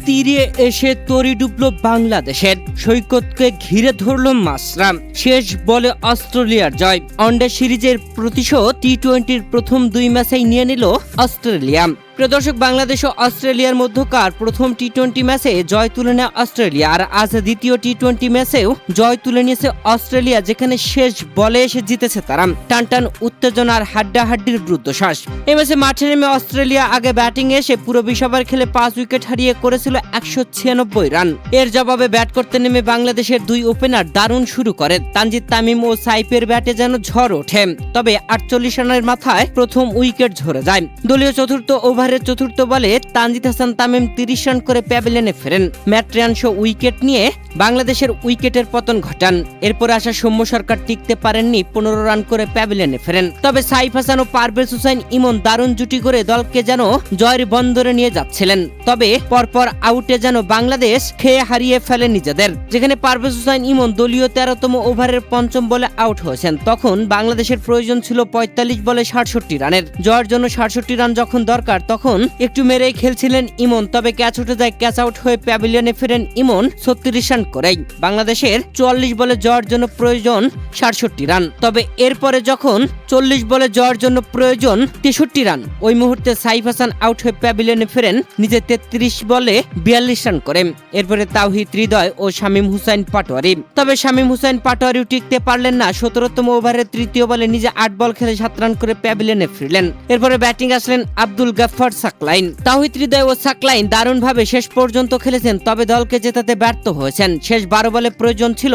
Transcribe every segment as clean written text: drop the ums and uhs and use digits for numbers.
তীরে এসে তরি ডুবল বাংলাদেশের, সৈকতকে ঘিরে ধরল মাছরা। শেষ বলে অস্ট্রেলিয়ার জয়। ওয়ানডে সিরিজের প্রতিশোধ টি-20-র প্রথম 2 ম্যাচেই নিয়ে নিল অস্ট্রেলিয়া। প্রিয় দর্শক, বাংলাদেশ ও অস্ট্রেলিয়ার মধ্যকার প্রথম টি-20 ম্যাচে জয় তুলে নেয় অস্ট্রেলিয়া, আর আজ দ্বিতীয় টি-20 ম্যাচেও জয় তুলে নিয়েছে অস্ট্রেলিয়া, যেখানে শেষ বলে এসে জিতেছে তারা। টানটান উত্তেজনার হাড্ডাহাড্ডির রুদ্ধশ্বাস। এই ম্যাচে মাঠে নেমে অস্ট্রেলিয়া আগে ব্যাটিং এসে পুরো 20 ওভার খেলে 5 উইকেট হারিয়ে করেছিল 196 রান। এর জবাবে ব্যাট করতে নেমে বাংলাদেশের 2 ওপেনার দারুণ শুরু করে। তানজিদ তামিম ও সাইফের ব্যাটে যেন ঝড় ওঠে, তবে 48 রানের মাথায় প্রথম উইকেট ঝরে যায়। দলীয় চতুর্থ ওভারের চতুর্থ বলে তানজিদ হাসান তামিম 30 রান করে প্যাভিলিয়নে ফেরেন। ম্যাট রিয়ানশো উইকেট নিয়ে বাংলাদেশের উইকেটের পতন ঘটান। এরপর আসা সৌম্য সরকার টিকতে পারেননি, 15 রান করে প্যাভিলিয়নে ফেরেন। তবে সাইফ হাসান ও পারভেজ হোসেন ইমন দারুণ জুটি করে দলকে যেন জয়ের বন্দরে নিয়ে যাচ্ছিলেন। তবে পরপর আউটে যেন বাংলাদেশ খেয়ে হারিয়ে ফেলে নিজেদের, যেখানে পারভেজ হোসেন ইমন দলীয় 13তম ওভারের 5ম বলে আউট হয়েছেন। তখন বাংলাদেশের প্রয়োজন ছিল 45 বলে 67 রানের। জয়ের জন্য 67 রান যখন দরকার, তখন একটু মেরেই খেলছিলেন ইমন। তবে ক্যাচ উঠে যায়, ক্যাচ আউট হয়ে প্যাভিলিয়নে ফেরেন ইমন 36 রান করেই। বাংলাদেশের 44 বলে জয়ের জন্য প্রয়োজন 67 রান। তবে এরপরে যখন 40 বলে জয়ের জন্য প্রয়োজন 63 রান, ওই মুহূর্তে সাইফ হাসান আউট হয়ে প্যাভিলিয়নে ফেরেন নিজে 33 বলে 42 রান করে। এরপরে তাওহিদ হৃদয় ও শামীম হুসাইন পাটোয়ারি। তবে শামীম হুসাইন পাটোয়ারিও টিকতে পারলেন না। 17তম ওভারের 3য় বলে নিজে 8 বল খেলে 7 রান করে প্যাভিলিয়নে ফিরলেন। এরপরে ব্যাটিং আসলেন আব্দুল গাফফার সাকলাইন। তাওহিদ হৃদয় ও সাকলাইন দারুণভাবে শেষ পর্যন্ত খেলেছেন, তবে দলকে জেতাতে ব্যর্থ হয়েছেন। শেষ 12 বলে প্রয়োজন ছিল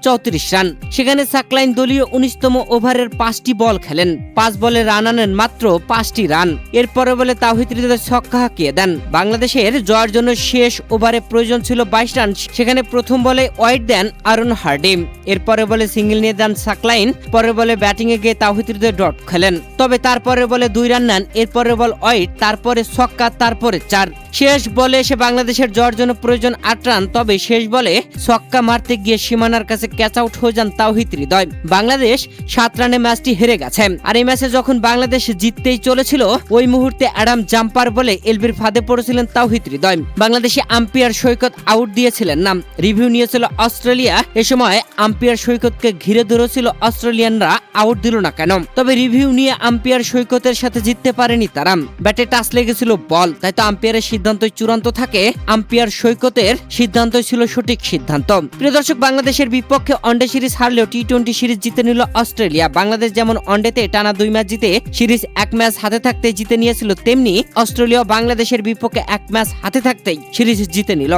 34 রান। সেখানে সাকলাইন দলীয় 19তম ওভারের 5টি বল খেলেন। 5 বলে রান আনেন মাত্র 5টি রান। এরপরে বলে তাওহিদ হৃদয় ছক্কা হাঁকিয়ে দেন। বাংলাদেশের জয়ের জন্য শেষ ওভারে প্রয়োজন ছিল 22 রান। সেখানে প্রথম বলে ওয়াইড দেন আরন হার্ডি। এরপরে বলে সিঙ্গেল নিয়ে দেন সাকলাইন। পরের বলে ব্যাটিং এ গিয়ে তাওহিদ হৃদয় ডট খেলেন। তবে তারপরে বলে 2 রান নেন। এরপরে বল ওয়াইড, তারপরে ছক্কা, তারপরে 4। শেষ বলে এসে বাংলাদেশের জয়ের জন্য প্রয়োজন 8 রান। তবে শেষ বলে ছক্কা মারতে গিয়ে সীমানার কাছে ক্যাচ আউট হয়ে যান তাওহিদ হৃদয়। বাংলাদেশ 7 রানে ম্যাচটি হেরে গেছে। আর এই ম্যাচে যখন বাংলাদেশ জিততেই চলেছিল, ওই মুহূর্তে অ্যাডাম জাম্পার বলে এলবির ফাঁদে পড়েছিলেন তাওহিদ হৃদয়। বাংলাদেশি আম্পায়ার সৈকত আউট দিয়েছিলেন না, রিভিউ নিয়েছিল অস্ট্রেলিয়া। এ সময় আম্পায়ার সৈকতকে ঘিরে ধরেছিল অস্ট্রেলিয়ানরা, আউট দিল না কেন? তবে রিভিউ নিয়ে আম্পায়ার সৈকতের সাথে জিততে পারেনি তারা। ব্যাটে টাচ লেগেছিল বল, তাই তো আম্পায়ারের সিদ্ধান্তই চূড়ান্ত থাকে। আম্পায়ার সৈকতের সিদ্ধান্তই ছিল সঠিক সিদ্ধান্ত। প্রিয় দর্শক, বাংলাদেশের বিপক্ষে ওয়ানডে সিরিজ হারলেও টি-20 সিরিজ জিতে নিল অস্ট্রেলিয়া। বাংলাদেশ যেমন ওয়ানডেতে টানা 2 ম্যাচ জিতে সিরিজ 1 ম্যাচ হাতে থাকতেই জিতে নিয়েছিল, তেমনি অস্ট্রেলিয়া বাংলাদেশের বিপক্ষে 1 ম্যাচ হাতে থাকতেই সিরিজ জিতে নিল।